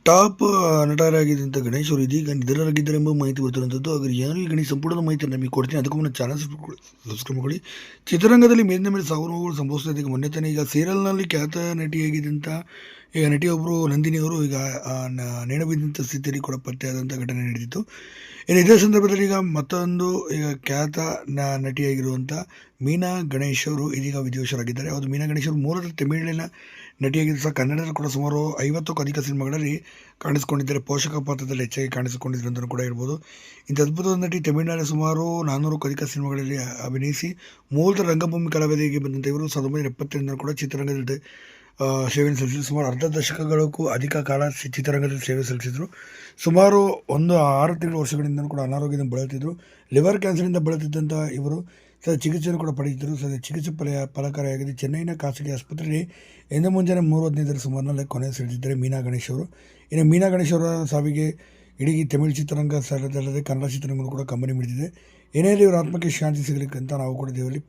Top ನಟರಾಗಿದ್ದಂಥ Ganesh ಅವರು ಇದೀಗ ನಿಧನರಾಗಿದ್ದಾರೆ ಎಂಬ ಮಾಹಿತಿ ಬರ್ತಿರುವಂಥದ್ದು. ಹಾಗಾದ್ರೆ ಯಾರು ಈ ಗಣೇಶ್ ಸಂಪೂರ್ಣ ಮಾಹಿತಿ ನಮಗೆ ಕೊಡ್ತೀನಿ. ಅದಕ್ಕೂ ಮುನ್ನ ಚಾನಲ್ ಸಬ್ಸ್ಕ್ರೈಬ್ ಮಾಡಿ. ಚಿತ್ರರಂಗದಲ್ಲಿ ಮೇಲಿನ ಮೇಲೆ ಸಾವು ನೋವುಗಳು ಸಂಭವಿಸ್ತಾ ಇದೆ. ಮೊನ್ನೆ ತಾನೇ ಈಗ ಸೀರಿಯಲ್ನಲ್ಲಿ ಖ್ಯಾತ ನಟಿಯಾಗಿದ್ದಂಥ ಈಗ ನಟಿಯೊಬ್ಬರು ನಂದಿನಿ ಅವರು ಈಗ ನೇಣು ಬಿದ್ದಂಥ ಸ್ಥಿತಿಯಲ್ಲಿ ಕೂಡ ಪತ್ತೆಯಾದಂಥ ಘಟನೆ ನಡೆದಿತ್ತು. ಇನ್ನು ಇದೇ ಸಂದರ್ಭದಲ್ಲಿ ಈಗ ಮತ್ತೊಂದು ಈಗ ಖ್ಯಾತ ನಟಿಯಾಗಿರುವಂಥ ಮೀನಾ ಗಣೇಶ್ ಅವರು ಇದೀಗ ವಿಧಿವಶರಾಗಿದ್ದಾರೆ. ಹೌದು, ಮೀನಾ ಗಣೇಶ್ ಅವರು ಮೂಲತಃ ತಮಿಳಿನ ನಟಿಯಾಗಿದ್ದು ಸಹ ಕನ್ನಡದಲ್ಲಿ ಕೂಡ ಸುಮಾರು 50ಕ್ಕೂ ಅಧಿಕ ಸಿನಿಮಾಗಳಲ್ಲಿ ಕಾಣಿಸಿಕೊಂಡಿದ್ದಾರೆ. ಪೋಷಕ ಪಾತ್ರದಲ್ಲಿ ಹೆಚ್ಚಾಗಿ ಕಾಣಿಸಿಕೊಂಡಿದ್ರು ಅಂತಲೂ ಕೂಡ ಹೇಳ್ಬೋದು. ಇಂಥ ಅದ್ಭುತವಾದ ನಟಿ ತಮಿಳುನಾಡಿನ ಸುಮಾರು 400ಕ್ಕೂ ಅಧಿಕ ಸಿನಿಮಾಗಳಲ್ಲಿ ಅಭಿನಯಿಸಿ ಮೂಲತಃ ರಂಗಭೂಮಿ ಕಲಾವಿದೆಯಾಗಿ ಬಂದಂಥ ಇವರು 1970ರಿಂದ ಕೂಡ ಚಿತ್ರರಂಗದಲ್ಲಿ ಸೇವೆಯನ್ನು ಸಲ್ಲಿಸಿದ್ರು. ಸುಮಾರು ಅರ್ಧ ದಶಕಗಳಕ್ಕೂ ಅಧಿಕ ಕಾಲ ಚಿತ್ರರಂಗದಲ್ಲಿ ಸೇವೆ ಸಲ್ಲಿಸಿದರು. ಸುಮಾರು 6 ತಿಂಗಳ ವರ್ಷಗಳಿಂದ ಕೂಡ ಅನಾರೋಗ್ಯದಿಂದ ಬಳಲ್ತಿದ್ರು. ಲಿವರ್ ಕ್ಯಾನ್ಸರ್ನಿಂದ ಬಳಲ್ತಿದ್ದಂಥ ಇವರು ಚಿಕಿತ್ಸೆಯನ್ನು ಕೂಡ ಪಡೆದಿದ್ದರು. ಚಿಕಿತ್ಸೆ ಫಲಕಾರಿಯಾಗಿದೆ. ಚೆನ್ನೈನ ಖಾಸಗಿ ಆಸ್ಪತ್ರೆಯಲ್ಲಿ ಇಂದು ಮುಂಜಾನೆ 3:15 ಸುಮಾರಿನಲ್ಲಿ ಕೊನೆ ಸೆಳೆದಿದ್ದಾರೆ ಮೀನಾ ಗಣೇಶ್ ಅವರು. ಇನ್ನು ಮೀನಾ ಗಣೇಶ್ ಅವರ ಸಾವಿಗೆ ಇಡೀ ತಮಿಳು ಚಿತ್ರರಂಗ ಸ್ಥಳದಲ್ಲದೆ ಕನ್ನಡ ಚಿತ್ರರಂಗಗಳು ಕೂಡ ಕಂಬನಿ ಮಿಡಿದಿದೆ. ಏನೇ ಇವರ ಆತ್ಮಕ್ಕೆ ಶಾಂತಿ ಸಿಗಲಿಕ್ಕೆ ಅಂತ ನಾವು ಕೂಡ ದೇವರಲ್ಲಿ